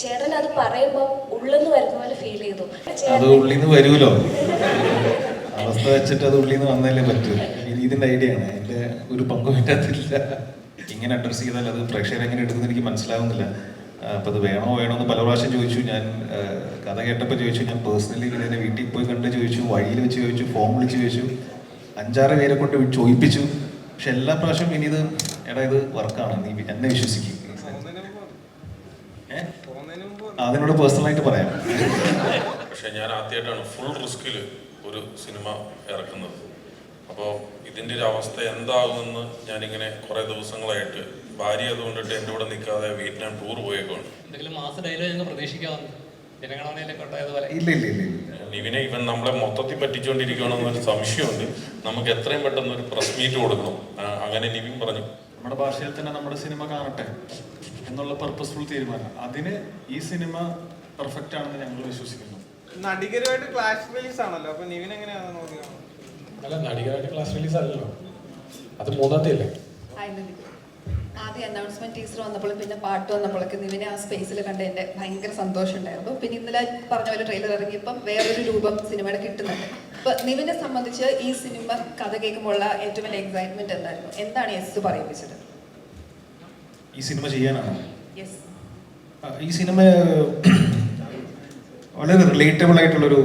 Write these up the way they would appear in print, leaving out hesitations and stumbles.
ചേട്ടൻ അത് പറയുമ്പോൾ ഉള്ളെന്ന് വരുന്ന പോലെ ഫീൽ ചെയ്തു. അത് ഉള്ളിന്ന് വരൂലോ, അവസ്ഥ വെച്ചിട്ട് അത് ഉള്ളിന്ന് വന്നാലേ പറ്റൂ. ഇതിന്റെ ഐഡിയ ആണ്, അതിന്റെ ഒരു പങ്കും പറ്റാത്തില്ല. ഇങ്ങനെ അഡ്രസ് ചെയ്താൽ അത് പ്രേക്ഷകർ എങ്ങനെ എടുക്കുന്നത് എനിക്ക് മനസ്സിലാവുന്നില്ല. അപ്പം അത് വേണോ എന്ന് പല പ്രാവശ്യം ചോദിച്ചു. ഞാൻ കഥ കേട്ടപ്പോൾ ചോദിച്ചു, ഞാൻ പേഴ്സണലി ഇതിനെ വീട്ടിൽ പോയി കണ്ട് ചോദിച്ചു, വഴിയിൽ വെച്ച് ചോദിച്ചു, ഫോം വിളിച്ച് ചോദിച്ചു, 5-6 പേരെ കൊണ്ട് ചോദിപ്പിച്ചു. പക്ഷെ എല്ലാ പ്രാവശ്യവും ഇനി ഇത് എടാ ഇത് വർക്കാണ്, നീ എന്നെ വിശ്വസിക്കും. അതിനോട് പേഴ്സണലായിട്ട് പറയാം. പക്ഷെ ഞാൻ ആദ്യമായിട്ടാണ് ഫുൾ റിസ്കിൽ ഒരു സിനിമ ഇറക്കുന്നത്. അപ്പോൾ ഇതിൻ്റെ ഒരു അവസ്ഥ എന്താകുമെന്ന് ഞാനിങ്ങനെ കുറേ ദിവസങ്ങളായിട്ട് ഭാര്യ അതുകൊണ്ടിട്ട് എൻ്റെ കൂടെ നിൽക്കാതെ വിയറ്റ്നാം ടൂർ പോയേക്കാണ്. എന്തെങ്കിലും മാസ ഡയലോഗ് ഞങ്ങൾ പ്രതീക്ഷിക്കാവുന്നു ജനഗണമനയിലൊക്കെ ഉണ്ടായതുപോലെ. നിവിനെ ഇവൻ നമ്മളെ മൊത്തത്തിൽ പറ്റിച്ചുകൊണ്ടിരിക്കുകയാണെന്നൊരു സംശയമുണ്ട്. നമുക്ക് എത്രയും പെട്ടെന്ന് ഒരു പ്രസ് മീറ്റ് കൊടുക്കണം. അങ്ങനെ നിവിൻ പറഞ്ഞു, നമ്മുടെ ഭാഷയിൽ തന്നെ നമ്മുടെ സിനിമ കാണട്ടെ എന്നുള്ള പർപ്പസ്ഫുൾ തീരുമാനം. അതിന് ഈ സിനിമ പെർഫെക്റ്റ് ആണെന്ന് ഞങ്ങൾ വിശ്വസിക്കുന്നു. നടികരുമായിട്ട് ക്ലാഷ് റിലീസ് ആണല്ലോ, അപ്പൊ നിവിൻ എങ്ങനെയാണ് നോക്കിയാണ്? അല്ല, നടികരായിട്ട് ക്ലാസ് റിലീസ് അല്ലല്ലോ, അത് 3-ാമത്തെ അല്ലേ. ആദ്യം അനൗൺസ്മെന്റ് ടീച്ചർ വന്നപ്പോൾ പിന്നെ പാട്ട് വന്നപ്പോഴൊക്കെ നിവിനെ ആ സ്പേസിൽ കണ്ട് എൻ്റെ ഭയങ്കര സന്തോഷം ഉണ്ടായിരുന്നു. പിന്നെ ഇന്നലെ പറഞ്ഞ പോലെ ട്രെയിലർ ഇറങ്ങിയപ്പം വേറൊരു രൂപം സിനിമയുടെ കിട്ടുന്നുണ്ട്. അപ്പൊ നിവിനെ സംബന്ധിച്ച് ഈ സിനിമ കഥ കേൾക്കുമ്പോഴുള്ള ഏറ്റവും വലിയ എക്സൈറ്റ്മെന്റ് എന്തായിരുന്നു? എന്താണ് യെസ് പറയിപ്പിച്ചത്? ഈ സിനിമ ചെയ്യാനാണ്. യെസ്, ഈ സിനിമ വളരെ റിലേറ്റബിൾ ആയിട്ടുള്ളൊരു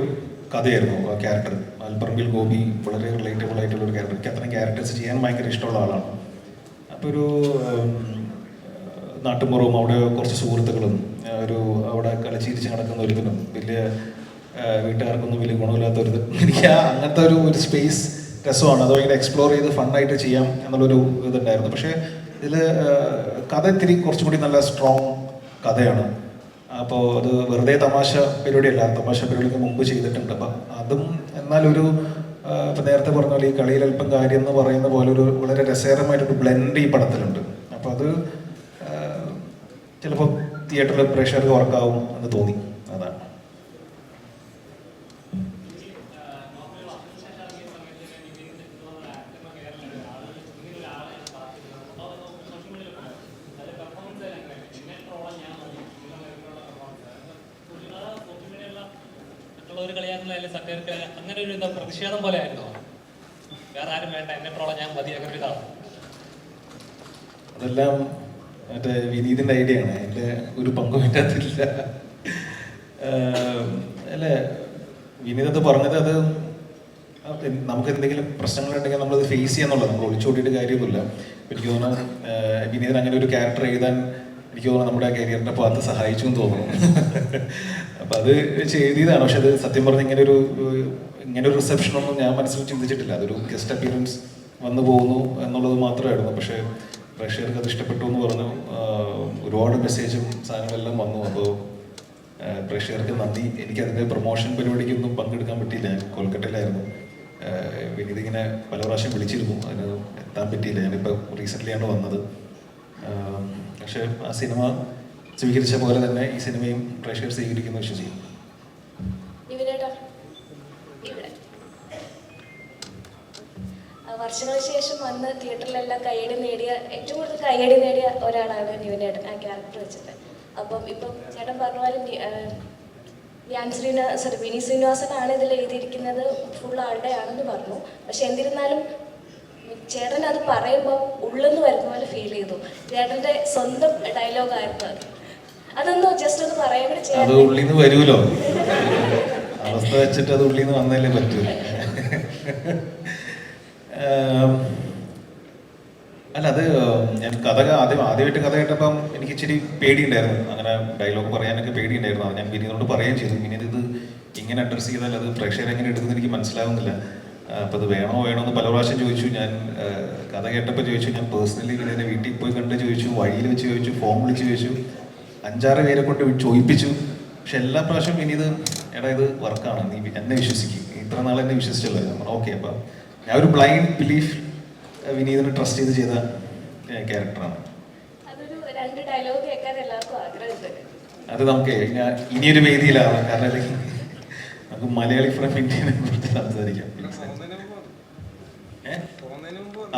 കഥയായിരുന്നു. ആ ക്യാരക്ടർ മലപ്പറമ്പിൽ ഗോപി വളരെ റിലേറ്റബിൾ ആയിട്ടുള്ള ഒരു ക്യാരക്ടർ. എനിക്ക് അത്രയും ക്യാരക്ടേഴ്സ് ചെയ്യാൻ ഭയങ്കര ഇഷ്ടമുള്ള ആളാണ്. അപ്പോൾ ഒരു നാട്ടുമ്പുറവും അവിടെ കുറച്ച് സുഹൃത്തുക്കളും ഒരു അവിടെ കളിച്ചിരിച്ച് നടക്കുന്ന ഒരുതിനും വലിയ വീട്ടുകാർക്കൊന്നും വലിയ ഗുണമില്ലാത്തൊരു എനിക്ക് അങ്ങനത്തെ ഒരു സ്പേസ് രസമാണ്. അത് ഭയങ്കര എക്സ്പ്ലോർ ചെയ്ത് ഫണ്ണായിട്ട് ചെയ്യാം എന്നുള്ളൊരു ഇതുണ്ടായിരുന്നു. പക്ഷേ ഇതിൽ കഥ ഇത്തിരി കുറച്ചും കൂടി നല്ല സ്ട്രോങ് കഥയാണ്. അപ്പോൾ അത് വെറുതെ തമാശ പരിപാടിയല്ല, തമാശ പരിപാടിക്ക് മുമ്പ് ചെയ്തിട്ടുണ്ട്. അപ്പം അതും എന്നാലൊരു ഇപ്പം നേരത്തെ പറഞ്ഞ പോലെ ഈ കളിയിൽ അല്പം കാര്യം എന്ന് പറയുന്ന പോലെ ഒരു വളരെ രസകരമായിട്ടൊരു ബ്ലെൻഡ് ഈ പടത്തിലുണ്ട്. അപ്പോൾ അത് ചിലപ്പോൾ തിയേറ്ററിൽ പ്രേക്ഷകർക്ക് വർക്കാവും എന്ന് തോന്നി. അതാണ്. ഒരു കളിയാക്കുന്നതിൽ സത്യർക്ക് അങ്ങനെ ഒരു പ്രതിഷേധം പോലെ ആയിരുന്നു. വേറെ ആരും വേണ്ട, എന്നെ പ്രോളം ഞാൻ മതി, അങ്ങനെ ഒരു ഇതാണ്. അതെല്ലാം മറ്റേ വിനീതിൻ്റെ ഐഡിയ ആണ്, അതിൻ്റെ ഒരു പങ്കും പറ്റാത്തില്ല. അല്ലേ, വിനീതത്ത് പറഞ്ഞത് അത് നമുക്ക് എന്തെങ്കിലും പ്രശ്നങ്ങളുണ്ടെങ്കിൽ നമ്മളത് ഫേസ് ചെയ്യാന്നുള്ളത്, നമ്മൾ ഒളിച്ചോടിയിട്ട് കാര്യമൊന്നുമില്ല. എനിക്ക് തോന്നുന്നു വിനീതൻ അങ്ങനെ ഒരു ക്യാരക്ടർ എഴുതാൻ എനിക്ക് തോന്നുന്നു നമ്മുടെ കരിയറിൻ്റെ ഭാഗത്ത് സഹായിച്ചു എന്ന് തോന്നുന്നു. അപ്പം അത് എഴുതിയതാണ്. പക്ഷെ അത് സത്യം പറഞ്ഞ ഇങ്ങനെ ഒരു റിസപ്ഷനൊന്നും ഞാൻ മനസ്സിൽ ചിന്തിച്ചിട്ടില്ല. അതൊരു ഗസ്റ്റ് അപ്പിയറൻസ് വന്നു പോകുന്നു എന്നുള്ളത് മാത്രമായിരുന്നു. പക്ഷേ പ്രേക്ഷകർക്ക് അത് ഇഷ്ടപ്പെട്ടു എന്ന് പറഞ്ഞു. ഒരുപാട് മെസ്സേജും സാധനങ്ങളെല്ലാം വന്നു. അപ്പോൾ പ്രേക്ഷകർക്ക് നന്ദി. എനിക്കതിൻ്റെ പ്രൊമോഷൻ പരിപാടിക്കൊന്നും പങ്കെടുക്കാൻ പറ്റിയില്ല, ഞാൻ കൊൽക്കട്ടയിലായിരുന്നു. വിനീത് ഇങ്ങനെ പല പ്രാവശ്യം വിളിച്ചിരുന്നു, അതിന് എത്താൻ പറ്റിയില്ല. ഞാനിപ്പോൾ റീസെൻ്റ്ലിയാണ് വന്നത്. പക്ഷേ ആ സിനിമ സ്വീകരിച്ച പോലെ തന്നെ ഈ സിനിമയും പ്രേക്ഷകർ സ്വീകരിക്കുന്നു വിശ്വസിക്കുന്നു. വർഷങ്ങൾക്ക് ശേഷം വന്ന് തിയേറ്ററിലെല്ലാം കയ്യടി നേടിയ, ഏറ്റവും കൂടുതൽ കയ്യടി നേടിയ ഒരാളാണ് നിവിനേട്ടൻ ആ ക്യാരക്ടർ വെച്ചിട്ട്. അപ്പം ഇപ്പം ചേട്ടൻ പറഞ്ഞ പോലെ വിനീത് ശ്രീനിവാസനാണ് ഇതിൽ എഴുതിയിരിക്കുന്നത്, ഫുൾ ആളുടെ ആണെന്ന് പറഞ്ഞു. പക്ഷെ എന്നിരുന്നാലും ചേട്ടൻ അത് പറയുമ്പോൾ ഉള്ളെന്ന് വരുന്ന പോലെ ഫീൽ ചെയ്തു. ചേട്ടൻ്റെ സ്വന്തം ഡയലോഗായിരുന്നു അത്. അതൊന്ന് ജസ്റ്റ് ഒന്ന് പറയാൻ കൂടി അത് ഉള്ളിന്ന് വരൂലോ, അവസ്ഥ വെച്ചിട്ട് അത് ഉള്ളിന്ന് വന്നാലേ പറ്റൂ. അല്ല, അത് ഞാൻ ആദ്യമായിട്ട് കഥ കേട്ടപ്പം എനിക്ക് ഇച്ചിരി പേടിയുണ്ടായിരുന്നു. അങ്ങനെ ഡയലോഗ് പറയാനൊക്കെ പേടിയുണ്ടായിരുന്നു. അത് ഞാൻ വിനീതിനോട് പറയുകയും ചെയ്തു, വിനീത് ഇത് ഇങ്ങനെ അഡ്രസ്സ് ചെയ്താൽ അത് പ്രേക്ഷകർ എങ്ങനെ എടുക്കുന്നത് എനിക്ക് മനസ്സിലാവുന്നില്ല. അപ്പം അത് വേണോ എന്ന് പല പ്രാവശ്യം ചോദിച്ചു. ഞാൻ കഥ കേട്ടപ്പോൾ ചോദിച്ചു, ഞാൻ പേഴ്സണലി ഇതിനെ വീട്ടിൽ പോയി കണ്ട് ചോദിച്ചു, വഴിയിൽ വെച്ച് ചോദിച്ചു, ഫോം വിളിച്ച് ചോദിച്ചു, 5-6 പേരെ കൊണ്ട് ചോദിപ്പിച്ചു. പക്ഷെ എല്ലാ പ്രാവശ്യവും വിനീത് എടാ ഇത് വർക്കാണ്, നീ എന്നെ വിശ്വസിക്കും, ഇത്ര നാൾ എന്നെ വിശ്വസിച്ചല്ലോ. ഓക്കെ, അപ്പം ഞാൻ ഒരു ബ്ലൈൻഡ് ബിലീഫ് വിനീതിനെ ട്രസ്റ്റ് ചെയ്ത ക്യാരക്ടറാണ്. അത് നമുക്ക് ഇനിയൊരു വേദിയിലാണ്, കാരണം അല്ലെങ്കിൽ നമുക്ക് മലയാളി ഫ്രം ഇന്ത്യനെ കുറിച്ച് സംസാരിക്കാം.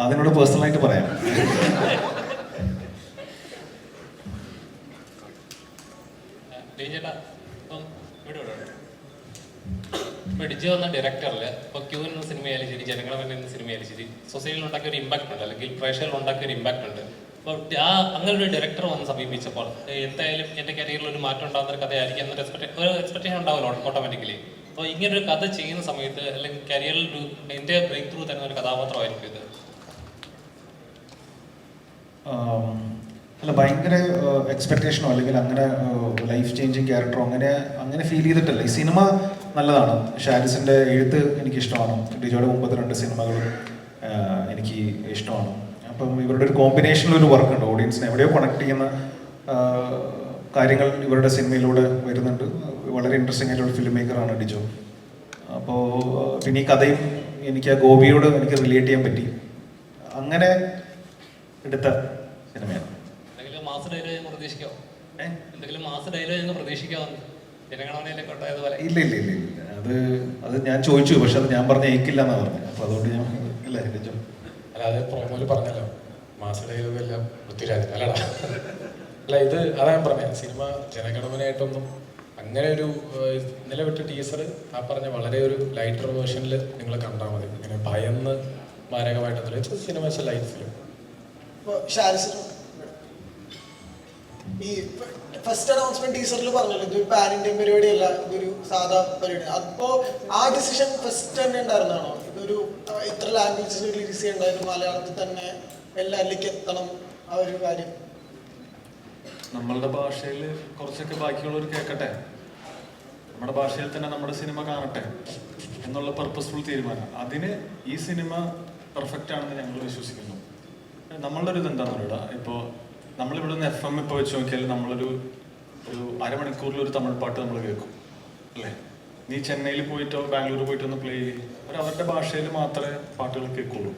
അതിനോട് പേഴ്സണലായിട്ട് പറയാം. ചേട്ടാ ഇപ്പം ഇവിടെ ഇപ്പോൾ ഡിജി വന്ന ഡയറക്ടറിൽ ഇപ്പോൾ ക്യൂ എന്ന സിനിമയായാലും ശരി, ജനഗണമന എന്ന സിനിമയായാലും ശരി, സൊസൈറ്റിയിൽ ഉണ്ടാക്കിയ ഒരു ഇമ്പാക്റ്റ് ഉണ്ട്, അല്ലെങ്കിൽ പ്രേക്ഷകരിൽ ഉണ്ടാക്കിയ ഒരു ഇമ്പാക്റ്റ് ഉണ്ട്. അപ്പോൾ അങ്ങനെ ഒരു ഡയറക്ടർ വന്ന് സമീപിച്ചപ്പോൾ എന്തായാലും എൻ്റെ കരിയറിൽ ഒരു മാറ്റം ഉണ്ടാകുന്ന ഒരു കഥയായിരിക്കും എന്നൊരു എക്സ്പെക്ടേഷൻ ഉണ്ടാവുമല്ലോ ഓട്ടോമാറ്റിക്കലി. അപ്പോൾ ഇങ്ങനൊരു കഥ ചെയ്യുന്ന സമയത്ത് അല്ലെങ്കിൽ കരിയറിൽ ഒരു എൻ്റെ ബ്രേക്ക് ത്രൂ തരുന്ന ഒരു കഥാപാത്രമായിരിക്കും ഇത്. അല്ല, ഭയങ്കര എക്സ്പെക്ടേഷനോ അല്ലെങ്കിൽ അങ്ങനെ ലൈഫ് ചേഞ്ചിങ് ക്യാരക്ടറോ അങ്ങനെ ഫീൽ ചെയ്തിട്ടല്ല. ഈ സിനിമ നല്ലതാണ്. ഷാരിസിൻ്റെ എഴുത്ത് എനിക്കിഷ്ടമാണ്. ഡിജോയുടെ മുമ്പത്തെ 2 സിനിമകളും എനിക്ക് ഇഷ്ടമാണ്. അപ്പം ഇവരുടെ ഒരു കോമ്പിനേഷനിലൊരു വർക്കുണ്ട്. ഓഡിയൻസിനെ എവിടെയോ കണക്ട് ചെയ്യുന്ന കാര്യങ്ങൾ ഇവരുടെ സിനിമയിലൂടെ വരുന്നുണ്ട്. വളരെ ഇൻട്രസ്റ്റിംഗ് ആയിട്ടുള്ള ഫിലിം മേക്കറാണ് ഡിജോ. അപ്പോൾ പിന്നെ ഈ കഥയും എനിക്ക് ആ ഗോപിയോട് എനിക്ക് റിലേറ്റ് ചെയ്യാൻ പറ്റി. അങ്ങനെ എടുത്ത സിനിമയാണ്. എന്തെങ്കിലും മാസ് ഡയലോഗ് പ്രതീക്ഷിക്കാമോ? ജനഗണമനയിലൊക്കെ ഉണ്ടായതുപോലെ. ഇല്ല, അത് ഞാൻ ചോദിച്ചു, പക്ഷെ അത് ഞാൻ പറഞ്ഞ ഏക്കില്ല എന്നാ പറഞ്ഞത്. അപ്പൊ അതുകൊണ്ട് ഞാൻ ഇല്ല. അല്ലാതെ പ്രൊമോയില് പറഞ്ഞല്ലോ മാസ ഡയലോഗ് എല്ലാം പൃഥ്വിരാജ് അല്ലടാ. അല്ല, ഇത് അതാ ഞാൻ പറഞ്ഞത്, സിനിമ ജനഗണമനയായിട്ടൊന്നും അങ്ങനെ ഒരു ഇന്നലെ വിട്ട ടീസർ ആ പറഞ്ഞ വളരെ ഒരു ലൈറ്റർ വേർഷനിൽ നിങ്ങൾ കണ്ടാൽ മതി. ഇങ്ങനെ ഭയന്ന് മാരകമായിട്ടൊന്നുമില്ല. സിനിമ വെച്ച ലൈറ്റ് ഫിലിം. ഈ ഫസ്റ്റ് അനൗൺസ്മെന്റ് ടീസറിൽ പറഞ്ഞല്ലോ ഇതൊരു പാൻ ഇന്ത്യൻ പരിപാടിയല്ല, ഇതൊരു സാധാ പരിപാടി. അപ്പോ ആ ഡിസിഷൻ ഫസ്റ്റ് തന്നെ ഉണ്ടായിരുന്നാണോ? ഇതൊരു ഇത്ര ലാംഗ്വേജസിൽ റിലീസ് ചെയ്യണ്ടായിരുന്നു, മലയാളത്തിൽ തന്നെ എല്ലാവരിലേക്ക് എത്തണം ആ ഒരു കാര്യം? നമ്മളുടെ ഭാഷയിൽ കുറച്ചൊക്കെ ബാക്കിയുള്ളവർ കേൾക്കട്ടെ, നമ്മുടെ ഭാഷയിൽ തന്നെ നമ്മുടെ സിനിമ കാണട്ടെ എന്നുള്ള പർപ്പസ്ഫുൾ തീരുമാനം. അതിന് ഈ സിനിമ പെർഫെക്റ്റ് ആണെന്ന് ഞങ്ങൾ വിശ്വസിക്കുന്നു. നമ്മളുടെ ഒരു ഇതെന്താണെന്ന് പറയുക, ഇപ്പോൾ നമ്മളിവിടെ നിന്ന് FM ഇപ്പോൾ വെച്ച് നോക്കിയാൽ നമ്മളൊരു അരമണിക്കൂറിൽ ഒരു തമിഴ് പാട്ട് നമ്മൾ കേൾക്കും അല്ലേ? നീ ചെന്നൈയിൽ പോയിട്ടോ ബാംഗ്ലൂർ പോയിട്ടോ ഒന്ന് പ്ലേ ചെയ്യും, അവരുടെ ഭാഷയിൽ മാത്രമേ പാട്ടുകൾ കേൾക്കുള്ളൂ.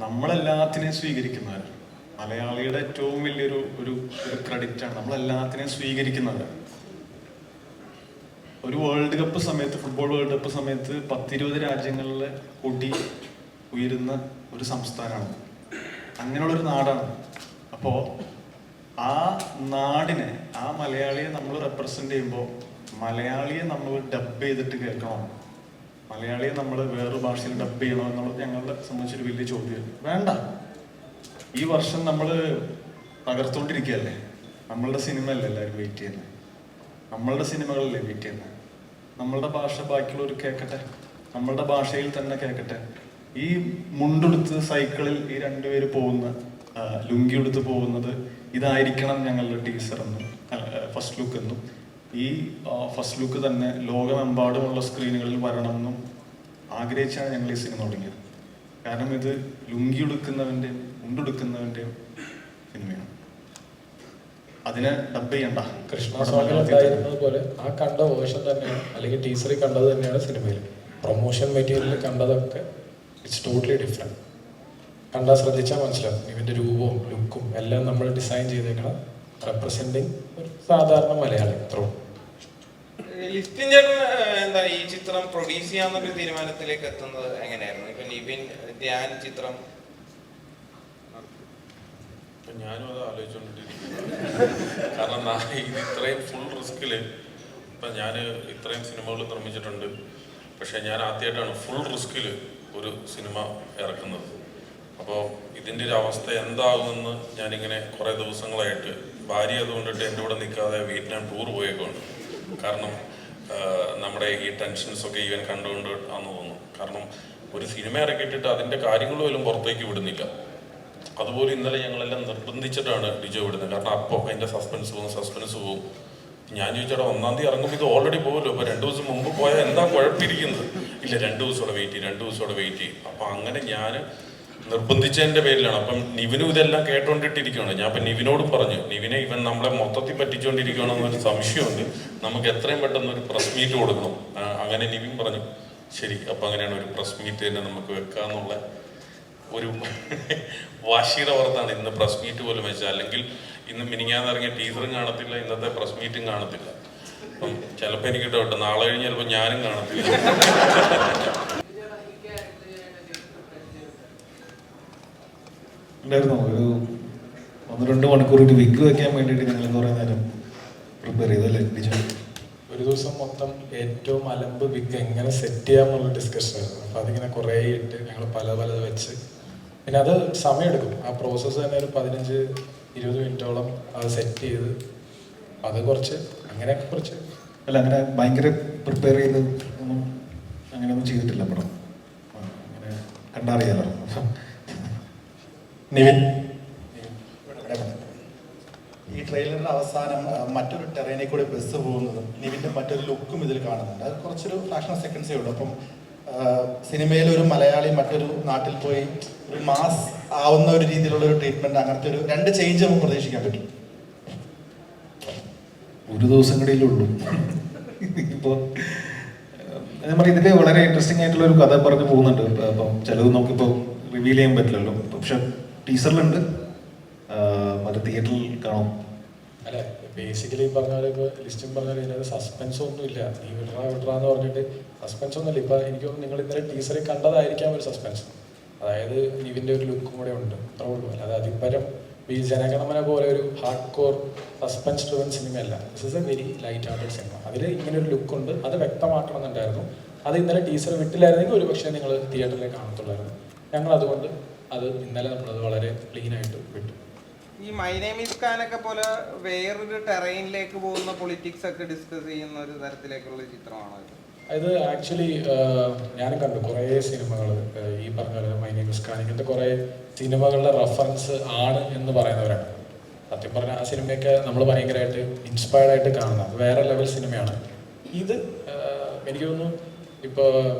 നമ്മളെല്ലാത്തിനെയും സ്വീകരിക്കുന്നവർ, മലയാളിയുടെ ഏറ്റവും വലിയൊരു ഒരു ക്രെഡിറ്റാണ് നമ്മളെല്ലാത്തിനെയും സ്വീകരിക്കുന്നവർ. ഒരു വേൾഡ് കപ്പ് സമയത്ത്, ഫുട്ബോൾ വേൾഡ് കപ്പ് സമയത്ത് 10-20 രാജ്യങ്ങളിലെ കൊടി ഉയരുന്ന ഒരു സംസ്ഥാനമാണ്, അങ്ങനെയുള്ളൊരു നാടാണ്. അപ്പോൾ ആ നാടിനെ, ആ മലയാളിയെ നമ്മൾ റെപ്രസെന്റ് ചെയ്യുമ്പോൾ മലയാളിയെ നമ്മൾ ഡബ് ചെയ്തിട്ട് കേൾക്കണം, മലയാളിയെ നമ്മൾ വേറൊരു ഭാഷയിൽ ഡബ് ചെയ്യണം എന്നുള്ളത് ഞങ്ങളെ സംബന്ധിച്ചൊരു വലിയ ചോദ്യം. വേണ്ട, ഈ വർഷം നമ്മൾ തകർത്തുകൊണ്ടിരിക്കുകയല്ലേ, നമ്മളുടെ സിനിമയല്ലേ എല്ലാവരും വെയിറ്റ് ചെയ്യുന്നത്, നമ്മളുടെ സിനിമകളല്ലേ വെയിറ്റ് ചെയ്യുന്നത്. നമ്മളുടെ ഭാഷ ബാക്കിയുള്ളവർ കേൾക്കട്ടെ, നമ്മളുടെ ഭാഷയിൽ തന്നെ കേൾക്കട്ടെ. ഈ മുണ്ടെടുത്ത് സൈക്കിളിൽ ഈ 2 പേര് പോകുന്ന, ലുങ്കി എടുത്ത് പോകുന്നത് ഇതായിരിക്കണം ഞങ്ങളുടെ ടീസർ എന്നും ഫസ്റ്റ് ലുക്ക് എന്നും. ഈ ഫസ്റ്റ് ലുക്ക് തന്നെ ലോകമെമ്പാടുമുള്ള സ്ക്രീനുകളിൽ വരണം എന്നും ആഗ്രഹിച്ചാണ് ഞങ്ങൾ ഈ സിനിമ തുടങ്ങിയത്. കാരണം ഇത് ലുങ്കി എടുക്കുന്നവൻ്റെയും മുണ്ടെടുക്കുന്നവൻ്റെയും സിനിമയാണ്. അതിനെ ഡബ് ചെയ്യണ്ട. കൃഷ്ണസ്വാമിയിലുണ്ടായിരുന്നത് പോലെ ആ കണ്ട വേർഷൻ തന്നെയാണ്, അല്ലെങ്കിൽ ടീസറിൽ കണ്ടത് തന്നെയാണ് സിനിമയിൽ. പ്രൊമോഷൻ മെറ്റീരിയലിൽ കണ്ടതൊക്കെ ഇറ്റ്സ് ടോട്ടലി ഡിഫറെൻറ്റ്. കണ്ടാൽ ശ്രദ്ധിച്ചാൽ മനസ്സിലാവും. ഇവൻ്റെ രൂപവും ലുക്കും എല്ലാം നമ്മൾ ഡിസൈൻ ചെയ്തേക്കണം റെപ്രസെൻറ്റിങ് ഒരു സാധാരണ മലയാളി. ഇത്രയും ലിസ്റ്റിൻ ചേട്ടൻ എന്താ ഈ ചിത്രം പ്രൊഡ്യൂസ് ചെയ്യാന്നൊരു തീരുമാനത്തിലേക്ക് എത്തുന്നത് എങ്ങനെയായിരുന്നു? ഇപ്പൊ നിവിൻ ധ്യാൻ ചിത്രം ഞാനും അത് ആലോചിച്ചുകൊണ്ടിരിക്കുന്നു. കാരണം ഇത് ഇത്രയും ഫുൾ റിസ്കിൽ ഇപ്പം ഞാൻ ഇത്രയും സിനിമകൾ നിർമ്മിച്ചിട്ടുണ്ട്, പക്ഷെ ഞാൻ ആദ്യമായിട്ടാണ് ഫുൾ റിസ്കിൽ ഒരു സിനിമ ഇറക്കുന്നത്. അപ്പോൾ ഇതിൻ്റെ ഒരു അവസ്ഥ എന്താകുമെന്ന് ഞാനിങ്ങനെ കുറേ ദിവസങ്ങളായിട്ട്, ഭാര്യ അതുകൊണ്ടിട്ട് എൻ്റെ കൂടെ നിൽക്കാതെ വിയറ്റ്നാം ടൂർ പോയേക്കുണ്ട്. കാരണം നമ്മുടെ ഈ ടെൻഷൻസൊക്കെ ഈവൻ കണ്ടുകൊണ്ട് ആണെന്ന് തോന്നുന്നു. കാരണം ഒരു സിനിമ ഇറക്കിയിട്ടിട്ട് അതിൻ്റെ കാര്യങ്ങൾ പോലും പുറത്തേക്ക് വിടുന്നില്ല. അതുപോലെ ഇന്നലെ ഞങ്ങളെല്ലാം നിർബന്ധിച്ചിട്ടാണ് ഡിജോ വിടുന്നത്. കാരണം അപ്പോൾ അതിൻ്റെ സസ്പെൻസ് പോകും. ഞാൻ ചോദിച്ചാൽ 1-ാം തീയതി ഇറങ്ങുമ്പോൾ ഇത് ഓൾറെഡി പോകുമല്ലോ, ഇപ്പോൾ 2 ദിവസം മുമ്പ് പോയാൽ എന്താ കുഴപ്പമിരിക്കുന്നത്? ഇല്ല, 2 ദിവസത്തോടെ വെയിറ്റ് ചെയ്യും. അപ്പം അങ്ങനെ ഞാൻ നിർബന്ധിച്ചതിൻ്റെ പേരിലാണ്. അപ്പം നിവിനും ഇതെല്ലാം കേട്ടോണ്ടിട്ടിരിക്കുകയാണ്. ഞാൻ അപ്പം നിവിനോടും പറഞ്ഞു, നിവിനെ ഇവൻ നമ്മളെ മൊത്തത്തിൽ പറ്റിച്ചുകൊണ്ടിരിക്കുകയാണെന്നൊരു സംശയമുണ്ട്, നമുക്ക് എത്രയും പെട്ടെന്ന് ഒരു പ്രസ് മീറ്റ് കൊടുക്കണം. അങ്ങനെ നിവിൻ പറഞ്ഞു ശരി, അപ്പം അങ്ങനെയാണ് ഒരു പ്രസ് മീറ്റ് തന്നെ നമുക്ക് വെക്കാന്നുള്ള ഒരു വാശിയുടെ പുറത്താണ് ഇന്ന് പ്രസ് മീറ്റ് പോലും വെച്ചത്. അല്ലെങ്കിൽ ഇന്ന് മിനിങ്ങാന്നിറങ്ങിയ ടീച്ചറും കാണത്തില്ല, ഇന്നത്തെ പ്രസ് മീറ്റും കാണത്തില്ല. അപ്പം ചിലപ്പോൾ എനിക്ക് ഡൗട്ട്, നാളെ കഴിഞ്ഞ് ചിലപ്പോൾ ഞാനും കാണത്തില്ല. ഉണ്ടായിരുന്നു ഒരു 1-2 മണിക്കൂർ ഒരു വിഗ് വെക്കാൻ വേണ്ടിയിട്ട് ഞങ്ങൾ കുറേ നേരം പ്രിപ്പയർ ചെയ്തല്ലേ ഡിജോ? ഒരു ദിവസം മൊത്തം ഏറ്റവും അലമ്പ് വിഗ് എങ്ങനെ സെറ്റ് ചെയ്യാമെന്നുള്ള ഡിസ്കഷൻ ആയിരുന്നു. അപ്പോൾ അതിങ്ങനെ കുറേ ഇട്ട് ഞങ്ങൾ പലത് വെച്ച് പിന്നെ അത് സമയമെടുക്കും. ആ പ്രോസസ്സ് തന്നെ ഒരു 15-20 മിനിറ്റോളം അത് സെറ്റ് ചെയ്ത് അത് അങ്ങനെയൊക്കെ കുറച്ച് അല്ല, അങ്ങനെ ഭയങ്കര പ്രിപ്പയർ ചെയ്ത് അങ്ങനെയൊന്നും ചെയ്തിട്ടില്ല പടം. അങ്ങനെ കണ്ടറിയാലോ. നിവിൻ ഈ ട്രെയിലറിന്റെ അവസാനം മറ്റൊരു ടെറേനിൽ കൂടി ബസ് പോകുന്നതും നിവിൻ്റെ മറ്റൊരു ലുക്കും ഇതിൽ കാണുന്നുണ്ട്. അത് കുറച്ചൊരു ഫ്രാക്ഷൻ ഓഫ് സെക്കൻഡ്സേ ഉള്ളൂ. അപ്പം സിനിമയിൽ ഒരു മലയാളി മറ്റൊരു നാട്ടിൽ പോയി ഒരു മാസ് ആവുന്ന ഒരു രീതിയിലുള്ള ഒരു ട്രീറ്റ്മെന്റ്, അങ്ങനത്തെ ഒരു 2 ചേഞ്ച് നമുക്ക് പ്രതീക്ഷിക്കാൻ പറ്റും. ഒരു ദിവസം കൂടെയല്ലേ ഉള്ളൂ. ഇപ്പോൾ ഞാൻ പറയും, ഇതിൽ വളരെ ഇൻട്രസ്റ്റിംഗ് ആയിട്ടുള്ള ഒരു കഥ പറഞ്ഞു പോകുന്നുണ്ട്. അപ്പം ചിലത് നമുക്കിപ്പോൾ റിവീൽ ചെയ്യാൻ പറ്റില്ലല്ലോ. പക്ഷെ ടീസറിലുണ്ട്, അത് തിയേറ്ററിൽ കാണും. അല്ല, ബേസിക്കലി പറഞ്ഞാൽ ഇപ്പോൾ ലിസ്റ്റും പറഞ്ഞാൽ ഇതിനകത്ത് സസ്പെൻസ് ഒന്നും ഇല്ല. നീ വിട്രാന്ന് പറഞ്ഞിട്ട് സസ്പെൻസ് ഒന്നുമില്ല. ഇപ്പം എനിക്ക് തോന്നുന്നു നിങ്ങൾ ഇന്നലെ ടീച്ചറിൽ കണ്ടതായിരിക്കാം ഒരു സസ്പെൻസ്. അതായത് നിവിൻ്റെ ഒരു ലുക്കും കൂടെ ഉണ്ട്, അത്ര ഉള്ളൂ. അല്ലാതെ അതിപ്പരം ഈ ജനഗണമന പോലെ ഒരു ഹാർഡ് കോർ സസ്പെൻസ് ഡ്രിവൻ സിനിമയല്ല. This is a very light hearted cinema. അതിൽ ഇങ്ങനെ ഒരു ലുക്കുണ്ട്, അത് വ്യക്തമാക്കണമെന്നുണ്ടായിരുന്നു. അത് ഇന്നലെ ടീച്ചർ വിട്ടില്ലായിരുന്നെങ്കിൽ ഒരു പക്ഷേ നിങ്ങൾ തിയേറ്ററിലേക്ക് കാണത്തുള്ളായിരുന്നു. ഞങ്ങൾ അതുകൊണ്ട് അത് ഇന്നലെ നമ്മളത് വളരെ ക്ലീനായിട്ട് വിട്ടു. ഈ മൈ നെയിം ഈസ് ഖാനൊക്കെ പോലെ വേറൊരു ടെറൈനിലേക്ക് പോകുന്ന പൊളിറ്റിക്സ് ഒക്കെ ഡിസ്കസ് ചെയ്യുന്ന ഒരു തരത്തിലേക്കുള്ള ചിത്രമാണോ ഇത്? ഇത് ആക്ച്വലി ഞാനും കണ്ടു കുറേ സിനിമകൾ, ഈ പറഞ്ഞ പോലെ മൈ നെയിം ഈസ് ഖാൻ, ഇങ്ങനത്തെ കുറേ സിനിമകളുടെ റെഫറൻസ് ആണ് എന്ന് പറയുന്നവരാണ്. സത്യം പറഞ്ഞാൽ ആ സിനിമയൊക്കെ നമ്മൾ ഭയങ്കരമായിട്ട് ഇൻസ്പയർഡ് ആയിട്ട് കാണുന്നത്. അത് വേറെ ലെവൽ സിനിമയാണ്. ഇത് എനിക്ക് തോന്നുന്നു ഇപ്പോൾ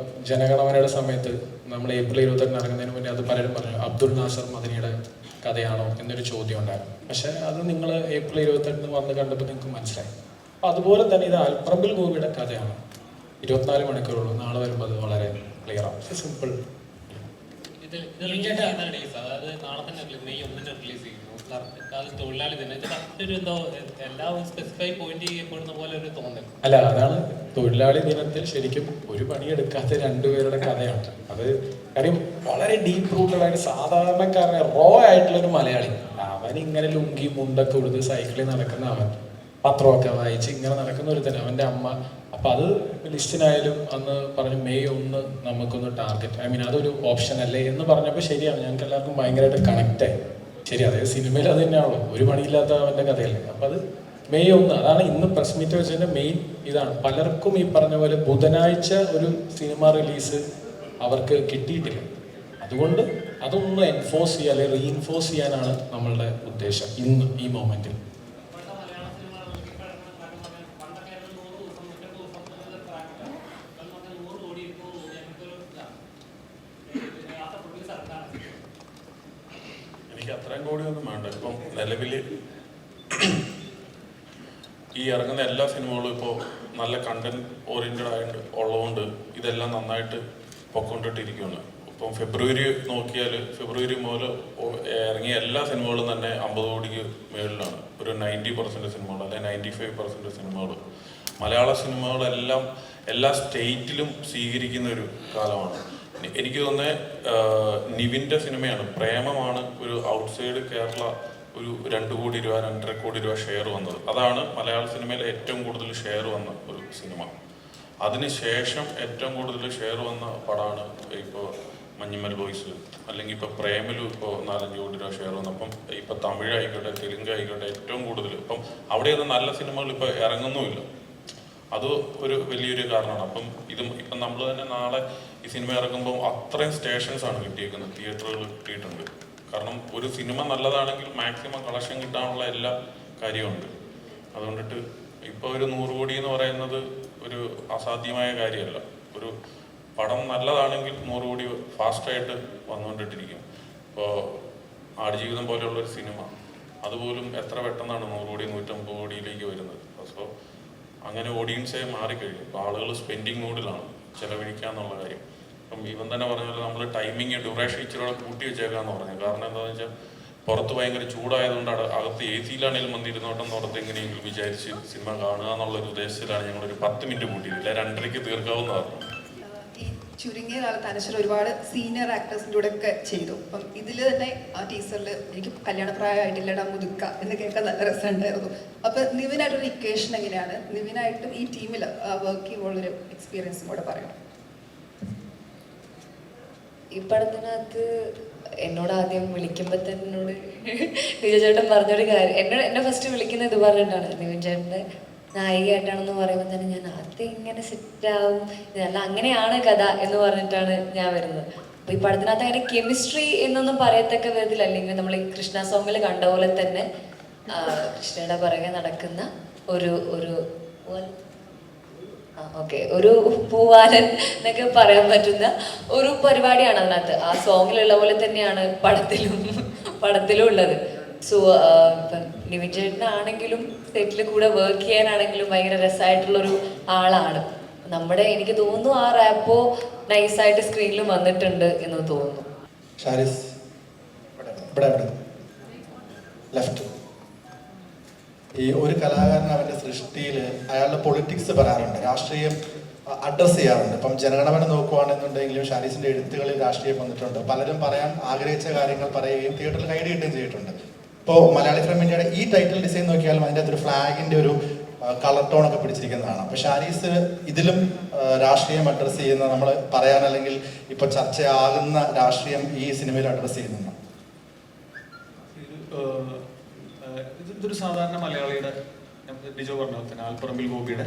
ജനഗണമനയുടെ സമയത്ത് നമ്മൾ ഏപ്രിൽ 28 ഇറങ്ങുന്നതിന് മുന്നേ അത് പലരും പറഞ്ഞു അബ്ദുൾ നാസർ മദനിയുടെ കഥയാണോ എന്നൊരു ചോദ്യം ഉണ്ടായിരുന്നു. പക്ഷേ അത് നിങ്ങൾ ഏപ്രിൽ 28 വന്ന് കണ്ടപ്പോൾ നിങ്ങൾക്ക് മനസ്സിലായി. അപ്പോൾ അതുപോലെ തന്നെ ഇത് അൽപ്രബിൽ ഗോപിയുടെ കഥയാണ്. 24 മണിക്കൂറുള്ളൂ. നാളെ വരുമ്പോൾ അത് വളരെ ക്ലിയർ ആവും. സിമ്പിൾ. ഇത് റിലീസ് ചെയ്യുന്ന ഡേയ്സ്, അതായത് നാളെ തന്നെ മെയ് 1 റിലീസ് ചെയ്യുന്നു. അത് തൊഴിലാളി ദിനം. ഇത് മറ്റൊരു എന്തോ എല്ലാം സ്പെസിഫൈ പോയിന്റ് ചെയ്യപ്പെടുന്ന പോലെ ഒരു തോന്നൽ. അല്ല, അതാണ് തൊഴിലാളി ദിനത്തിൽ ശരിക്കും ഒരു പണിയെടുക്കാത്ത 2 പേരുടെ കഥയാണ് അത്. കാര്യം വളരെ ഡീപ്പ് റൂട്ടഡ് ആയിട്ട് സാധാരണക്കാരനെ റോ ആയിട്ടുള്ള ഒരു മലയാളി, അവൻ ഇങ്ങനെ ലുങ്കി മുണ്ടൊക്കെ ഉടുത്ത് സൈക്കിളിൽ നടക്കുന്ന അവൻ, പത്രമൊക്കെ വായിച്ച് ഇങ്ങനെ നടക്കുന്ന ഒരു തന്നെ അവൻ്റെ അമ്മ. അപ്പം അത് ലിസ്റ്റിനായാലും അന്ന് പറഞ്ഞു മെയ് 1 നമുക്കൊന്ന് ടാർഗറ്റ്, ഐ മീൻ അതൊരു ഓപ്ഷൻ അല്ലേ എന്ന് പറഞ്ഞപ്പോൾ ശരിയാണ്, ഞങ്ങൾക്ക് എല്ലാവർക്കും ഭയങ്കരമായിട്ട് കണക്റ്റായി. ശരി, അതേ സിനിമയിൽ അത് തന്നെയാണല്ലോ, ഒരു പണിയില്ലാത്ത അവൻ്റെ കഥയല്ലേ. അപ്പം അത് മെയ് 1 അതാണ് ഇന്ന് പ്രസ് മീറ്റ് വെച്ചതിൻ്റെ മെയിൻ ഇതാണ്. പലർക്കും ഈ പറഞ്ഞ പോലെ ബുധനാഴ്ച ഒരു സിനിമ റിലീസ് അവർക്ക് കിട്ടിയിട്ടില്ല. അതുകൊണ്ട് അതൊന്ന് എൻഫോഴ്സ് ചെയ്യുക അല്ലെങ്കിൽ റീഇൻഫോഴ്സ് ചെയ്യാനാണ് നമ്മളുടെ ഉദ്ദേശം ഇന്ന് ഈ മൊമെൻറ്റിൽ. എനിക്ക് അത്രയും കോടിയൊന്നും വേണ്ട. ഇപ്പം നിലവിൽ ഈ ഇറങ്ങുന്ന എല്ലാ സിനിമകളും ഇപ്പോൾ നല്ല കണ്ടന്റ് ഓറിയൻറ്റഡ് ആയിട്ട് ഉള്ളതുകൊണ്ട് ഇതെല്ലാം നന്നായിട്ട് പൊക്കൊണ്ടിട്ടിരിക്കുകയാണ്. ഇപ്പം ഫെബ്രുവരി നോക്കിയാൽ ഫെബ്രുവരി മുതൽ ഇറങ്ങിയ എല്ലാ സിനിമകളും തന്നെ 50 കോടിക്ക് മേളിലാണ്. ഒരു 90% സിനിമകൾ അല്ലെങ്കിൽ 95% സിനിമകൾ, മലയാള സിനിമകളെല്ലാം എല്ലാ സ്റ്റേറ്റിലും സ്വീകരിക്കുന്ന ഒരു കാലമാണ്. എനിക്ക് തോന്നുന്നത് നിവിൻ്റെ സിനിമയാണ് പ്രേമമാണ് ഒരു ഔട്ട്സൈഡ് കേരള ഒരു 2 കോടി രൂപ 2.5 കോടി രൂപ ഷെയർ വന്നത്. അതാണ് മലയാള സിനിമയിൽ ഏറ്റവും കൂടുതൽ ഷെയർ വന്ന ഒരു സിനിമ. അതിനുശേഷം ഏറ്റവും കൂടുതൽ ഷെയർ വന്ന പടമാണ് ഇപ്പോൾ മഞ്ഞുമൽ ബോയ്സ്, അല്ലെങ്കിൽ ഇപ്പോൾ പ്രേമലു ഇപ്പോൾ 4-5 കോടി രൂപ ഷെയർ വന്നു. അപ്പം ഇപ്പോൾ തമിഴ് ആയിക്കോട്ടെ തെലുങ്ക് ആയിക്കോട്ടെ ഏറ്റവും കൂടുതൽ ഇപ്പം അവിടെയൊന്നും നല്ല സിനിമകൾ ഇപ്പോൾ ഇറങ്ങുന്നുമില്ല. അത് ഒരു വലിയൊരു കാരണമാണ്. അപ്പം ഇപ്പം നമ്മൾ തന്നെ നാളെ ഈ സിനിമ ഇറങ്ങുമ്പോൾ അത്രയും സ്റ്റേഷൻസ് ആണ് കിട്ടിയേക്കുന്നത്, തിയേറ്ററുകൾ കിട്ടിയിട്ടുണ്ട്. കാരണം ഒരു സിനിമ നല്ലതാണെങ്കിൽ മാക്സിമം കളക്ഷൻ കിട്ടാനുള്ള എല്ലാ കാര്യമുണ്ട്. അതുകൊണ്ടിട്ട് ഇപ്പോൾ ഒരു 100 കോടി എന്ന് പറയുന്നത് ഒരു അസാധ്യമായ കാര്യമല്ല. ഒരു പടം നല്ലതാണെങ്കിൽ 100 കോടി ഫാസ്റ്റായിട്ട് വന്നുകൊണ്ടിട്ടിരിക്കും. ഇപ്പോൾ ആടുജീവിതം പോലെയുള്ളൊരു സിനിമ അതുപോലും എത്ര പെട്ടെന്നാണ് 100 കോടി 150 കോടിയിലേക്ക് വരുന്നത്. സോ അങ്ങനെ ഓഡിയൻസെ മാറിക്കഴിഞ്ഞു. ഇപ്പോൾ ആളുകൾ സ്പെൻഡിങ് മൂഡിലാണ്, ചിലവഴിക്കാന്നുള്ള കാര്യം. അപ്പം ഇവൻ തന്നെ പറഞ്ഞ പോലെ നമ്മൾ ടൈമിങ് ഡ്യൂറേഷൻ ഇച്ചിരി കൂട്ടി വെച്ചേക്കാന്ന് പറഞ്ഞു. കാരണം എന്താണെന്ന് വെച്ചാൽ പുറത്ത് ഭയങ്കര ചൂടായതുകൊണ്ട് അകത്ത് AC-ലാണെങ്കിലും വന്നിരുന്നോട്ടെന്ന് ഓർത്ത് എങ്ങനെയെങ്കിലും വിചാരിച്ച് സിനിമ കാണുക എന്നുള്ളൊരു ഉദ്ദേശത്തിലാണ് ഞങ്ങളൊരു 10 മിനിറ്റ് കൂട്ടിയില്ല, 2:30ക്ക് തീർക്കാവുന്നതാണ്. ചുരുങ്ങിയ കാലത്ത് അനശ്വര ഒരുപാട് സീനിയർ ആക്ടേഴ്സിൻ്റെ കൂടെ ഒക്കെ ചെയ്തു. അപ്പം ഇതിൽ തന്നെ ആ ടീച്ചറിൽ എനിക്ക് കല്യാണപ്രായമായിട്ടില്ലടാ മുതുക്ക എന്ന് കേൾക്കാൻ നല്ല രസമുണ്ടായിരുന്നു. അപ്പം നിവിനായിട്ടൊരു ഇക്വേഷൻ എങ്ങനെയാണ്, നിവിനായിട്ടും ഈ ടീമിൽ വർക്ക് ചെയ്യുമ്പോഴൊരു എക്സ്പീരിയൻസും കൂടെ പറയണം. ഈ പടത്തിനകത്ത് എന്നോട് ആദ്യം വിളിക്കുമ്പോൾ തന്നെ എന്നോട് നിവിൻ ചേട്ടൻ പറഞ്ഞൊരു കാര്യം, എന്നെ ഫസ്റ്റ് വിളിക്കുന്നത് ഇത് പറഞ്ഞിട്ടാണ്, നിവിൻ ചേട്ടൻ്റെ നായികയായിട്ടാണെന്ന് പറയുമ്പോൾ തന്നെ ഞാൻ ആദ്യം ഇങ്ങനെ സെറ്റാവും, അല്ല അങ്ങനെയാണ് കഥ എന്ന് പറഞ്ഞിട്ടാണ് ഞാൻ വരുന്നത്. അപ്പോൾ ഈ പടത്തിനകത്ത് അങ്ങനെ കെമിസ്ട്രി എന്നൊന്നും പറയത്തക്ക വിധത്തിൽ, അല്ലെങ്കിൽ നമ്മൾ ഈ കൃഷ്ണ സോങ്ങിൽ കണ്ട പോലെ തന്നെ കൃഷ്ണയുടെ പുറകെ നടക്കുന്ന ഒരു ഒരു പൂവാലൻ എന്നൊക്കെ പറയാൻ പറ്റുന്ന ഒരു പരിപാടിയാണ് അതിനകത്ത്. ആ സോങ്ങിലുള്ള പോലെ തന്നെയാണ് പടത്തിലും ഉള്ളത്. സോ ഇപ്പം നിവിൻ ചേട്ടനാണെങ്കിലും സെറ്റിൽ കൂടെ വർക്ക് ചെയ്യാനാണെങ്കിലും ഭയങ്കര രസമായിട്ടുള്ളൊരു ആളാണ്. എനിക്ക് തോന്നുന്നു ആ റാപ്പോ നൈസായിട്ട് സ്ക്രീനിൽ വന്നിട്ടുണ്ട് എന്ന് തോന്നുന്നു. ഈ ഒരു കലാകാരൻ അവൻ്റെ സൃഷ്ടിയിൽ അയാളുടെ പൊളിറ്റിക്സ് പറയാറുണ്ട്, രാഷ്ട്രീയം അഡ്രസ്സ് ചെയ്യാറുണ്ട്. ഇപ്പം ജനഗണമന നോക്കുകയാണെന്നുണ്ടെങ്കിലും ഷാരിസിൻ്റെ എഴുത്തുകളിൽ രാഷ്ട്രീയം വന്നിട്ടുണ്ട്. പലരും പറയാൻ ആഗ്രഹിച്ച കാര്യങ്ങൾ പറയുകയും തിയേറ്ററിൽ കൈഡി കിട്ടുകയും ചെയ്തിട്ടുണ്ട്. ഇപ്പോൾ മലയാളി ഫ്രം ഇന്ത്യയുടെ ഈ ടൈറ്റിൽ ഡിസൈൻ നോക്കിയാലും അതിൻ്റെ അകത്തൊരു ഫ്ലാഗിൻ്റെ ഒരു കളർ ടോണൊക്കെ പിടിച്ചിരിക്കുന്നതാണ്. അപ്പോൾ ഷാരീസ് ഇതിലും രാഷ്ട്രീയം അഡ്രസ്സ് ചെയ്യുന്ന, നമ്മൾ പറയാൻ അല്ലെങ്കിൽ ഇപ്പോൾ ചർച്ചയാകുന്ന രാഷ്ട്രീയം ഈ സിനിമയിൽ അഡ്രസ്സ് ചെയ്യുന്നുണ്ട്. ഇതൊരു സാധാരണ മലയാളിയുടെ, ഡിജോ പറഞ്ഞ തന്നെ ആൽപ്പറമ്പിൽ ഗോപിയുടെ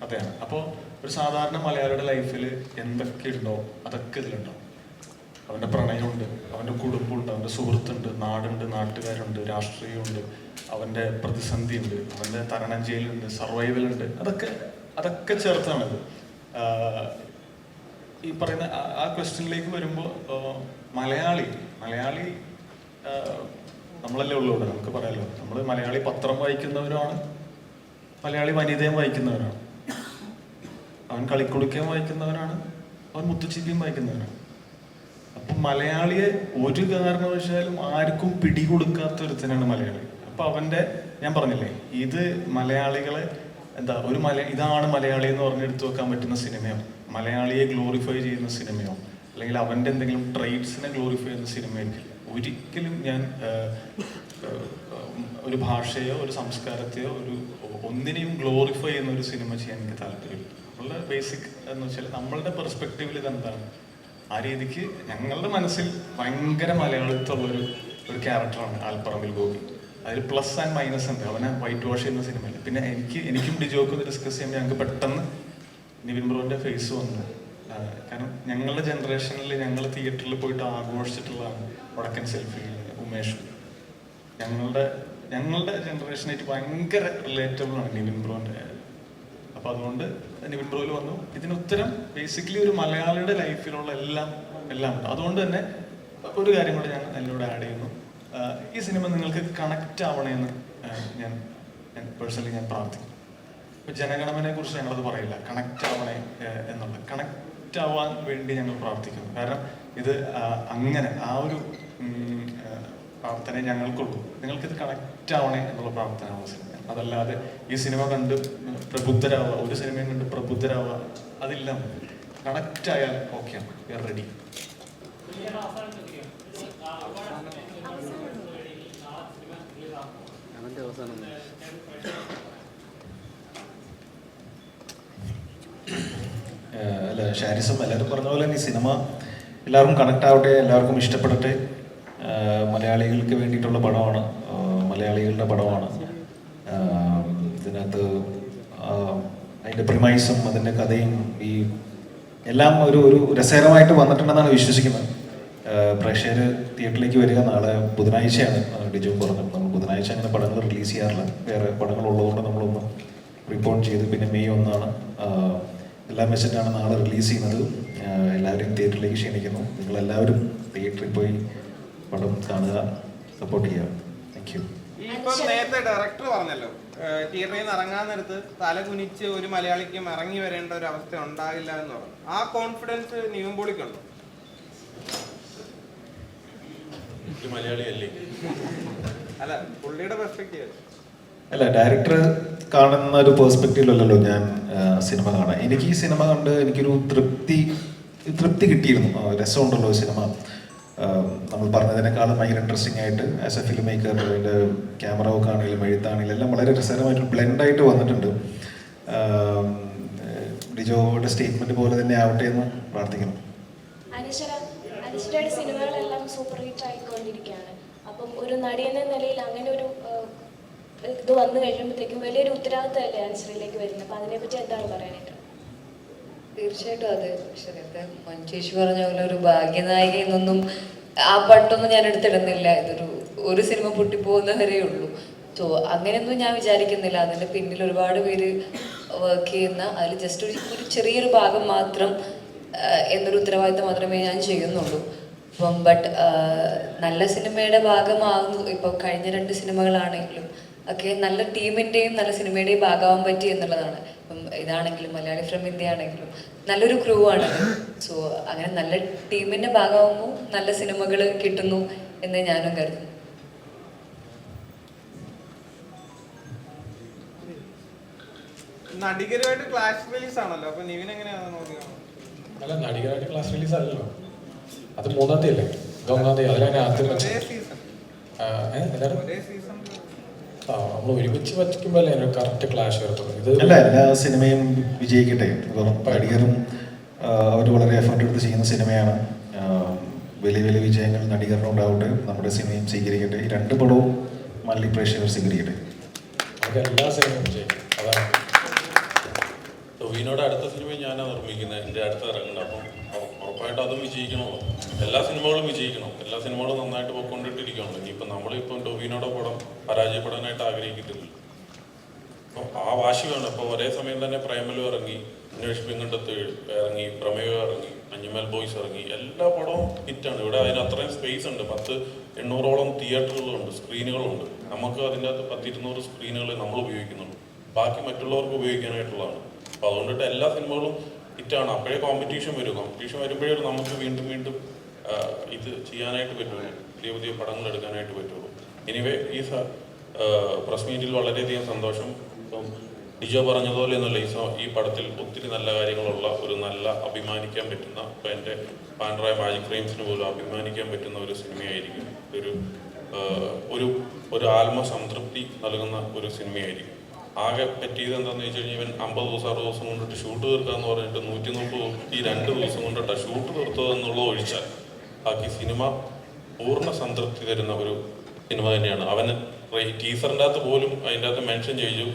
കഥയാണ്. അപ്പോൾ ഒരു സാധാരണ മലയാളിയുടെ ലൈഫിൽ എന്തൊക്കെ ഉണ്ടോ അതൊക്കെ ഇതിലുണ്ടോ. അവൻ്റെ പ്രണയമുണ്ട്, അവൻ്റെ കുടുംബമുണ്ട്, അവൻ്റെ സുഹൃത്തുണ്ട്, നാടുണ്ട്, നാട്ടുകാരുണ്ട്, രാഷ്ട്രീയമുണ്ട്, അവൻ്റെ പ്രതിസന്ധിയുണ്ട്, അവൻ്റെ തരണം ചെയ്യലുണ്ട്, സർവൈവലുണ്ട്, അതൊക്കെ ചേർത്താണിത്. ഈ പറയുന്ന ആ ക്വസ്റ്റ്യനിലേക്ക് വരുമ്പോൾ മലയാളി നമ്മളല്ലേ ഉള്ളൂ ഇവിടെ, നമുക്ക് പറയാമല്ലോ. നമ്മൾ മലയാളി പത്രം വായിക്കുന്നവരാണ്, മലയാളി വനിതയും വായിക്കുന്നവരാണ്, അവൻ കളിക്കുടുക്കയും വായിക്കുന്നവനാണ്, അവൻ മുത്തുച്ചിപ്പിയും വായിക്കുന്നവനാണ്. അപ്പം മലയാളിയെ ഒരു കാരണവശാലും ആർക്കും പിടികൊടുക്കാത്തൊരുത്തനാണ് മലയാളി. അപ്പം ഞാൻ പറഞ്ഞില്ലേ, ഇത് മലയാളികളെ ഇതാണ് മലയാളി എന്ന് പറഞ്ഞെടുത്ത് വെക്കാൻ പറ്റുന്ന സിനിമയോ, മലയാളിയെ ഗ്ലോറിഫൈ ചെയ്യുന്ന സിനിമയോ, അല്ലെങ്കിൽ അവൻ്റെ എന്തെങ്കിലും ട്രേഡ്സിനെ ഗ്ലോറിഫൈ ചെയ്യുന്ന സിനിമയായിരിക്കില്ല. ഒരിക്കലും ഞാൻ ഒരു ഭാഷയോ ഒരു സംസ്കാരത്തെയോ ഒന്നിനെയും ഗ്ലോറിഫൈ ചെയ്യുന്ന ഒരു സിനിമ ചെയ്യാൻ എനിക്ക് താല്പര്യമില്ല. നമ്മളുടെ ബേസിക് എന്ന് വെച്ചാൽ നമ്മളുടെ പെർസ്പെക്റ്റീവിൽ ഇതെന്താണ്, ആ രീതിക്ക് ഞങ്ങളുടെ മനസ്സിൽ ഭയങ്കര മലയാളിത്തമുള്ളൊരു ക്യാരക്ടറാണ് ആൽപ്പറമ്പിൽ ഗോപി. അതിൽ പ്ലസ് ആൻഡ് മൈനസ് ഉണ്ട്. അവനെ വൈറ്റ് വാഷ് ചെയ്യുന്ന സിനിമയിൽ പിന്നെ എനിക്കും ഡിജോക്കും ഡിസ്കസ് ചെയ്യുമ്പോൾ ഞങ്ങൾക്ക് പെട്ടെന്ന് നിവിൻ ബ്രോൻ്റെ ഫേസ് വന്നു. കാരണം ഞങ്ങളുടെ ജനറേഷനിൽ ഞങ്ങൾ തിയേറ്ററിൽ പോയിട്ട് ആഘോഷിച്ചിട്ടുള്ളതാണ് വടക്കൻ സെൽഫി, ഉമേഷ്. ഞങ്ങളുടെ ജനറേഷനായിട്ട് ഭയങ്കര റിലേറ്റബിൾ ആണ് നിവിൻ ബ്രോൻ്റെ. അപ്പോൾ അതുകൊണ്ട് നിവിൻ ബ്രോയിൽ വന്നു. ഇതിനുത്തരം ബേസിക്കലി ഒരു മലയാളിയുടെ ലൈഫിലുള്ള എല്ലാം ഉണ്ട്. അതുകൊണ്ട് തന്നെ ഒരു കാര്യം കൂടെ ഞാൻ അതിലൂടെ ആഡ് ചെയ്യുന്നു. ഈ സിനിമ നിങ്ങൾക്ക് കണക്റ്റ് ആവണമെന്ന് ഞാൻ പേഴ്സണലി ഞാൻ പ്രാർത്ഥിക്കുന്നു. ഇപ്പോൾ ജനഗണമനെ കുറിച്ച് ഞങ്ങളത് പറയില്ല, കണക്റ്റ് ആവണേ എന്നുള്ളത്. കണക്റ്റ് ആവാൻ വേണ്ടി ഞങ്ങൾ പ്രാർത്ഥിക്കുന്നു. കാരണം ഇത് അങ്ങനെ ആ ഒരു പ്രാർത്ഥന ഞങ്ങൾക്കുള്ളൂ. നിങ്ങൾക്കിത് കണക്റ്റ് ആവണേ എന്നുള്ള പ്രാർത്ഥനയാണ് സിനിമ. അതല്ലാതെ ഈ സിനിമ കണ്ട് പ്രബുദ്ധരാവുക, ഒരു സിനിമയും കണ്ട് പ്രബുദ്ധരാവുക, അതില്ല. കണക്റ്റ് ആയാൽ ഓക്കെയാണ്, വി ആർ റെഡി. അല്ല, ഷാരിസും എല്ലാവരും പറഞ്ഞ പോലെ ഈ സിനിമ എല്ലാവർക്കും കണക്റ്റ് ആവട്ടെ, എല്ലാവർക്കും ഇഷ്ടപ്പെടട്ടെ. മലയാളികൾക്ക് വേണ്ടിയിട്ടുള്ള പടമാണ്, മലയാളികളുടെ പടമാണ്. ഇതിനകത്ത് അതിൻ്റെ പ്രിമൈസും അതിൻ്റെ കഥയും ഈ എല്ലാം ഒരു രസകരമായിട്ട് വന്നിട്ടുണ്ടെന്നാണ് വിശ്വസിക്കുന്നത്. പ്രേക്ഷകർ തിയേറ്ററിലേക്ക് വരിക. നാളെ ബുധനാഴ്ചയാണ് ഡിജോ പറഞ്ഞത്. നമ്മൾ ബുധനാഴ്ച അങ്ങനെ പടങ്ങൾ റിലീസ് ചെയ്യാറില്ല, വേറെ പടങ്ങൾ ഉള്ളതുകൊണ്ട് നമ്മളൊന്ന് റിപ്പോർട്ട് ചെയ്ത്. പിന്നെ മെയ് 1 എല്ലാം വെച്ചിട്ടാണ് നാളെ റിലീസ് ചെയ്യുന്നത്. എല്ലാവരെയും തിയേറ്ററിലേക്ക് ക്ഷണിക്കുന്നു. നിങ്ങളെല്ലാവരും തിയേറ്ററിൽ പോയി പടം കാണുക, സപ്പോർട്ട് ചെയ്യുക. Thank you. ഇപ്പം നേരത്തെ ഡയറക്ടർ പറഞ്ഞല്ലോ, തിയേറ്ററിൽ നിന്ന് ഇറങ്ങാൻ നേരത്ത് തല കുനിച്ച് ഒരു മലയാളിക്കും ഇറങ്ങി വരേണ്ട ഒരു അവസ്ഥ ഉണ്ടാകില്ല എന്ന് പറഞ്ഞു. ആ കോൺഫിഡൻസ് നിവിൻ പോളിക്കുണ്ടോ? മലയാളിയല്ലേ? അല്ല, പുള്ളിയുടെ പെർസ്പെക്റ്റീവ്. അല്ല, ഡയറക്ടർ കാണുന്ന ഒരു പേഴ്സ്പെക്റ്റീവിലല്ലല്ലോ ഞാൻ സിനിമ കാണാൻ. എനിക്ക് ഈ സിനിമ കണ്ട് എനിക്കൊരു തൃപ്തി തൃപ്തി കിട്ടിയിരുന്നു. രസമുണ്ടല്ലോ സിനിമ, നമ്മൾ പറഞ്ഞതിനേക്കാളും ഭയങ്കര ഇൻട്രസ്റ്റിംഗ് ആയിട്ട് ആസ് എ ഫിലിം മേക്കർ അതിൻ്റെ ക്യാമറ വർക്ക് ആണെങ്കിലും എഴുത്താണെങ്കിലും എല്ലാം വളരെ രസകരമായിട്ട് ബ്ലെൻഡായിട്ട് വന്നിട്ടുണ്ട്. ഡിജോയുടെ സ്റ്റേറ്റ്മെന്റ് പോലെ തന്നെ ആവട്ടെ എന്ന് പ്രാർത്ഥിക്കുന്നു. അനശ്വരയുടെ സിനിമകളെല്ലാം സൂപ്പർ ഹിറ്റ് ആയിക്കൊണ്ടിരിക്കുകയാണ്. അപ്പം ഒരു നടി എന്ന നിലയിൽ അങ്ങനെ ഒരു ഇത് വന്നു കഴിയുമ്പോഴത്തേക്കും വലിയൊരു ഉത്തരവാദിത്തമല്ലേ അനശ്വരയിലേക്ക് വരുന്നത്. അപ്പം അതിനെപ്പറ്റി എന്താണ് പറയാനായിട്ട്? തീർച്ചയായിട്ടും അതെ. പക്ഷേ മഞ്ചേഷി പറഞ്ഞ പോലെ ഒരു ഭാഗ്യനായിക എന്നൊന്നും ആ പട്ടൊന്നും ഞാൻ എടുത്തിടുന്നില്ല. ഒരു സിനിമ പൊട്ടിപ്പോകുന്നവരേ ഉള്ളൂ. സോ അങ്ങനെയൊന്നും ഞാൻ വിചാരിക്കുന്നില്ല. അതിൻ്റെ പിന്നിൽ ഒരുപാട് പേര് വർക്ക് ചെയ്യുന്ന, അതിൽ ജസ്റ്റ് ഒരു ചെറിയൊരു ഭാഗം മാത്രം എന്നൊരു ഉത്തരവാദിത്തം മാത്രമേ ഞാൻ ചെയ്യുന്നുള്ളൂ. അപ്പം നല്ല സിനിമയുടെ ഭാഗമാകുന്നു. ഇപ്പോൾ കഴിഞ്ഞ 2 സിനിമകളാണെങ്കിലും ഒക്കെ നല്ല ടീമിൻ്റെയും നല്ല സിനിമയുടെയും ഭാഗമാകാൻ പറ്റി എന്നുള്ളതാണ്. ഇപ്പം ഇതാണെങ്കിലും മലയാളി ഫ്രം ഇന്ത്യ ആണെങ്കിലും നല്ലൊരു ക്രൂ ആണ്. സോ അങ്ങനെ നല്ല ടീമിൻ്റെ ഭാഗമാകുമ്പോൾ നല്ല സിനിമകൾ കിട്ടുന്നു എന്ന് ഞാനും കരുതുന്നു. നടികരുമായിട്ട് ക്ലാഷ് റിലീസ് ആണല്ലോ, അപ്പൊ നിവിൻ എങ്ങനെയാണ് നോക്കിയാണ്? അല്ല, നടികരായിട്ട് ക്ലാസ് റിലീസ് അല്ലല്ലോ, അത് 3-ാം തീയതി അല്ലേ, ഇത് 1-ാം തീയതി. അതിലാണ് ആദ്യം നമ്മൾ ഒരുമിച്ച് വയ്ക്കുമ്പോൾ അല്ലേ കറക്റ്റ് ക്ലാഷ് വരത്തുള്ളൂ. ഇത് അല്ല, എല്ലാ സിനിമയും വിജയിക്കട്ടെ. നടികരും അവർ വളരെ എഫർട്ട് എടുത്ത് ചെയ്യുന്ന സിനിമയാണ്. വലിയ വലിയ വിജയങ്ങൾ നടികറിനുണ്ടാവട്ടെ, നമ്മുടെ സിനിമയും സ്വീകരിക്കട്ടെ. ഈ 2 പടവും മല്ലി പ്രേക്ഷകർ സ്വീകരിക്കട്ടെ. നമുക്ക് എല്ലാ സിനിമയും വിജയിക്കും. അതാണ് ടൊവിനോയുടെ അടുത്ത സിനിമയും ഞാനാണ് നിർമ്മിക്കുന്നത്, എൻ്റെ അടുത്ത് ഇറങ്ങുന്നത്. അപ്പം ഉറപ്പായിട്ടും അതും വിജയിക്കണമല്ലോ. എല്ലാ സിനിമകളും വിജയിക്കണം. എല്ലാ സിനിമകളും നന്നായിട്ട് പോയിക്കൊണ്ടിട്ടിരിക്കുകയാണ്. ഇനിയിപ്പോൾ നമ്മളിപ്പം ടൊവിനോയുടെ പടം പരാജയപ്പെടാനായിട്ട് ആഗ്രഹിക്കത്തില്ല. അപ്പോൾ ആ വാശി വേണം. ഇപ്പോൾ ഒരേ സമയം തന്നെ പ്രേമലു ഇറങ്ങി, അന്വേഷ് പിങ്കണ്ടത്ത് ഇറങ്ങി, പ്രമേയം ഇറങ്ങി, മഞ്ഞുമൽ ബോയ്സ് ഇറങ്ങി. എല്ലാ പടവും ഹിറ്റാണ്. ഇവിടെ അതിന് അത്രയും സ്പേസ് ഉണ്ട്. 800-ഓളം തിയേറ്ററുകളുണ്ട്, സ്ക്രീനുകളുണ്ട്. നമുക്ക് അതിൻ്റെ അകത്ത് 100-200 സ്ക്രീനുകൾ നമ്മൾ ഉപയോഗിക്കുന്നുണ്ട്. ബാക്കി മറ്റുള്ളവർക്ക് ഉപയോഗിക്കാനായിട്ടുള്ളതാണ്. അപ്പോൾ അതുകൊണ്ടിട്ട് എല്ലാ സിനിമകളും ഹിറ്റാണ്. അപ്പോഴേ കോമ്പറ്റീഷൻ വരും. കോമ്പറ്റീഷൻ വരുമ്പോഴേ നമുക്ക് വീണ്ടും ഇത് ചെയ്യാനായിട്ട് പറ്റുള്ളൂ, പുതിയ പുതിയ പടങ്ങൾ എടുക്കാനായിട്ട് പറ്റുള്ളൂ. എനിവേ, ഈ പ്രസ് മീറ്റിൽ വളരെയധികം സന്തോഷം. ഇപ്പം ഡിജോ പറഞ്ഞതുപോലെ ഒന്നുമില്ല, ഈ പടത്തിൽ ഒത്തിരി നല്ല കാര്യങ്ങളുള്ള ഒരു നല്ല അഭിമാനിക്കാൻ പറ്റുന്ന, ഇപ്പം എൻ്റെ പാൻഡ്രായ മാജിക് ഫ്രെയിംസിന് പോലും അഭിമാനിക്കാൻ പറ്റുന്ന ഒരു സിനിമയായിരിക്കും. ഒരു ആത്മസംതൃപ്തി നൽകുന്ന ഒരു സിനിമയായിരിക്കും. ആകെ പറ്റിയത് എന്താണെന്ന് വെച്ച് കഴിഞ്ഞാൽ ഇവൻ 50 ദിവസം 60 ദിവസം കൊണ്ടിട്ട് ഷൂട്ട് തീർക്കാന്ന് പറഞ്ഞിട്ട് 132 ദിവസം കൊണ്ടിട്ടാണ് ഷൂട്ട് തീർത്തത് എന്നുള്ളത് ഒഴിച്ചാൽ ബാക്കി സിനിമ പൂർണ്ണ സംതൃപ്തി തരുന്ന ഒരു സിനിമ തന്നെയാണ്. അവന് ടീസറിൻ്റെ അകത്ത് പോലും അതിൻ്റെ അകത്ത് മെൻഷൻ ചെയ്തു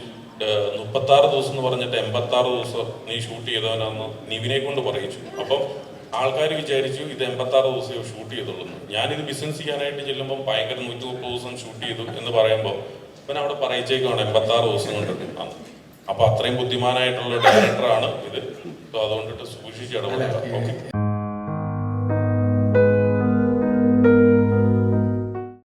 36 ദിവസം എന്ന് പറഞ്ഞിട്ട് 86 ദിവസം നീ ഷൂട്ട് ചെയ്തവനാന്ന് നിവിനെ കൊണ്ട് പറയിച്ചു. അപ്പം ആൾക്കാർ വിചാരിച്ചു ഇത് 86 ദിവസമേ ഷൂട്ട് ചെയ്തുള്ളൂ. ഞാനിത് ബിസിനസ് ചെയ്യാനായിട്ട് ചെല്ലുമ്പം ഭയങ്കര 130 ദിവസം ഷൂട്ട് ചെയ്തു എന്ന് പറയുമ്പോൾ ഇവൻ അവിടെ പറയിച്ചേക്കാണ് 86 ദിവസം കൊണ്ട്. അപ്പൊ അത്രയും ബുദ്ധിമാനായിട്ടുള്ള ഡയറക്ടറാണ് ഇത്. അതുകൊണ്ടിട്ട് സൂക്ഷിച്ച് ഇടപെടുക. ഓക്കെ.